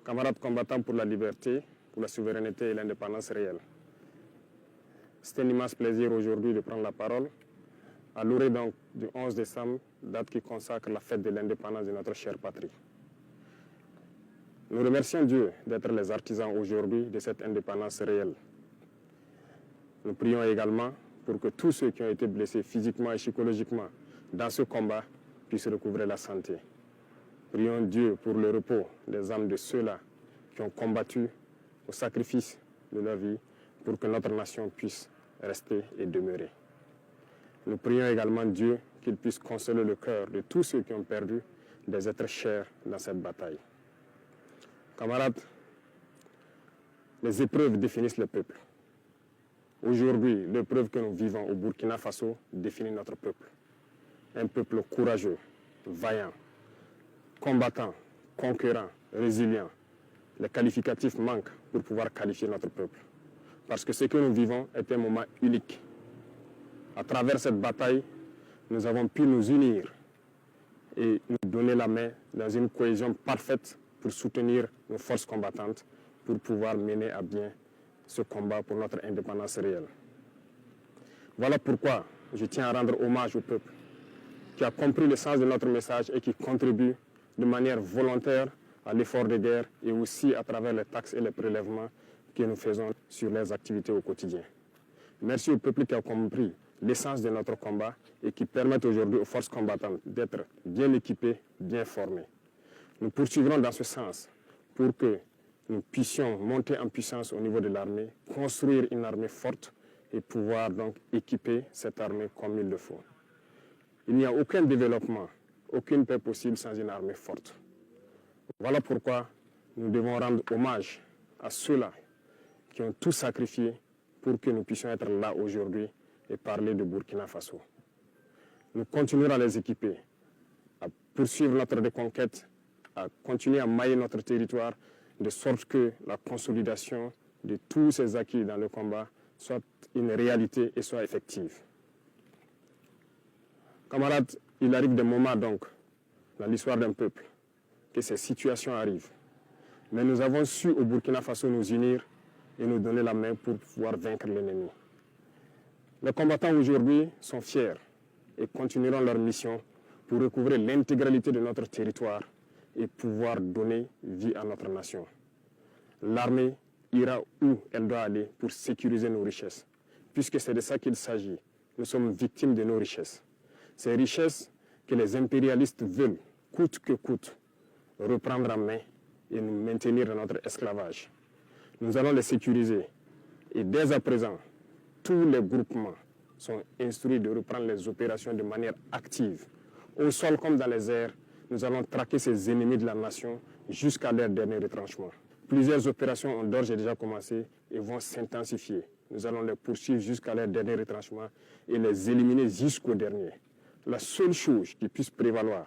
Camarades combattants pour la liberté, pour la souveraineté et l'indépendance réelle. C'est un immense plaisir aujourd'hui de prendre la parole à l'orée donc du 11 décembre, date qui consacre la fête de l'indépendance de notre chère patrie. Nous remercions Dieu d'être les artisans aujourd'hui de cette indépendance réelle. Nous prions également pour que tous ceux qui ont été blessés physiquement et psychologiquement dans ce combat puissent recouvrer la santé. Prions Dieu pour le repos des âmes de ceux-là qui ont combattu au sacrifice de leur vie pour que notre nation puisse rester et demeurer. Nous prions également Dieu qu'il puisse consoler le cœur de tous ceux qui ont perdu des êtres chers dans cette bataille. Camarades, les épreuves définissent le peuple. Aujourd'hui, l'épreuve que nous vivons au Burkina Faso définit notre peuple. Un peuple courageux, vaillant, combattant, conquérant, résilient. Les qualificatifs manquent pour pouvoir qualifier notre peuple. Parce que ce que nous vivons est un moment unique. À travers cette bataille, nous avons pu nous unir et nous donner la main dans une cohésion parfaite pour soutenir nos forces combattantes pour pouvoir mener à bien ce combat pour notre indépendance réelle. Voilà pourquoi je tiens à rendre hommage au peuple qui a compris le sens de notre message et qui contribue de manière volontaire à l'effort de guerre et aussi à travers les taxes et les prélèvements que nous faisons sur les activités au quotidien. Merci au peuple qui a compris l'essence de notre combat et qui permettent aujourd'hui aux forces combattantes d'être bien équipées, bien formées. Nous poursuivrons dans ce sens pour que nous puissions monter en puissance au niveau de l'armée, construire une armée forte et pouvoir donc équiper cette armée comme il le faut. Il n'y a aucun développement, aucune paix possible sans une armée forte. Voilà pourquoi nous devons rendre hommage à ceux-là qui ont tout sacrifié pour que nous puissions être là aujourd'hui et parler de Burkina Faso. Nous continuerons à les équiper, à poursuivre notre reconquête, à continuer à mailler notre territoire de sorte que la consolidation de tous ces acquis dans le combat soit une réalité et soit effective. Camarades, il arrive des moments donc dans l'histoire d'un peuple que ces situations arrivent. Mais nous avons su au Burkina Faso nous unir et nous donner la main pour pouvoir vaincre l'ennemi. Les combattants aujourd'hui sont fiers et continueront leur mission pour recouvrer l'intégralité de notre territoire et pouvoir donner vie à notre nation. L'armée ira où elle doit aller pour sécuriser nos richesses, puisque c'est de ça qu'il s'agit. Nous sommes victimes de nos richesses. Ces richesses que les impérialistes veulent, coûte que coûte, reprendre en main et nous maintenir dans notre esclavage. Nous allons les sécuriser et dès à présent, tous les groupements sont instruits de reprendre les opérations de manière active. Au sol comme dans les airs, nous allons traquer ces ennemis de la nation jusqu'à leur dernier retranchement. Plusieurs opérations ont d'ores et déjà commencé et vont s'intensifier. Nous allons les poursuivre jusqu'à leur dernier retranchement et les éliminer jusqu'au dernier. La seule chose qui puisse prévaloir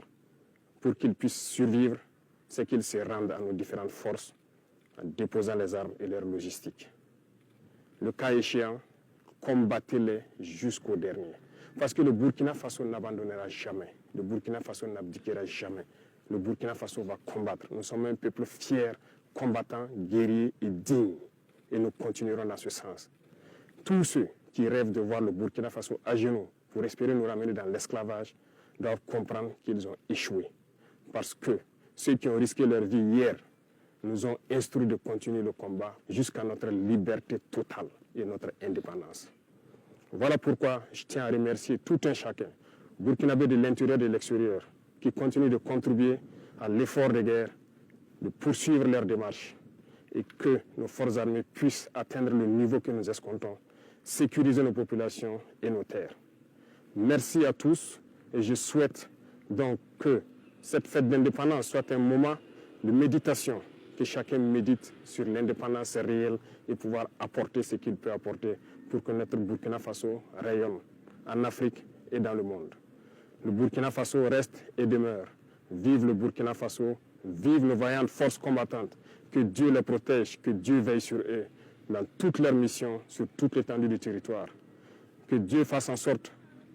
pour qu'ils puissent survivre, c'est qu'ils se rendent à nos différentes forces en déposant les armes et leur logistique. Le cas échéant, combattez-les jusqu'au dernier. Parce que le Burkina Faso n'abandonnera jamais. Le Burkina Faso n'abdiquera jamais. Le Burkina Faso va combattre. Nous sommes un peuple fier, combattant, guerrier et digne. Et nous continuerons dans ce sens. Tous ceux qui rêvent de voir le Burkina Faso à genoux pour espérer nous ramener dans l'esclavage doivent comprendre qu'ils ont échoué. Parce que ceux qui ont risqué leur vie hier nous ont instruits de continuer le combat jusqu'à notre liberté totale et notre indépendance. Voilà pourquoi je tiens à remercier tout un chacun, burkinabé de l'intérieur et de l'extérieur, qui continuent de contribuer à l'effort de guerre, de poursuivre leur démarche et que nos forces armées puissent atteindre le niveau que nous escomptons, sécuriser nos populations et nos terres. Merci à tous et je souhaite donc que cette fête d'indépendance soit un moment de méditation, que chacun médite sur l'indépendance réelle et pouvoir apporter ce qu'il peut apporter pour que notre Burkina Faso rayonne en Afrique et dans le monde. Le Burkina Faso reste et demeure. Vive le Burkina Faso, vive nos vaillantes forces combattantes. Que Dieu les protège, que Dieu veille sur eux dans toutes leurs missions, sur toute l'étendue du territoire. Que Dieu fasse en sorte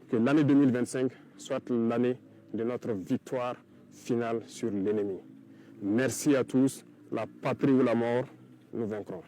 que l'année 2025 soit l'année de notre victoire finale sur l'ennemi. Merci à tous. la patrie ou la mort, nous vaincrons.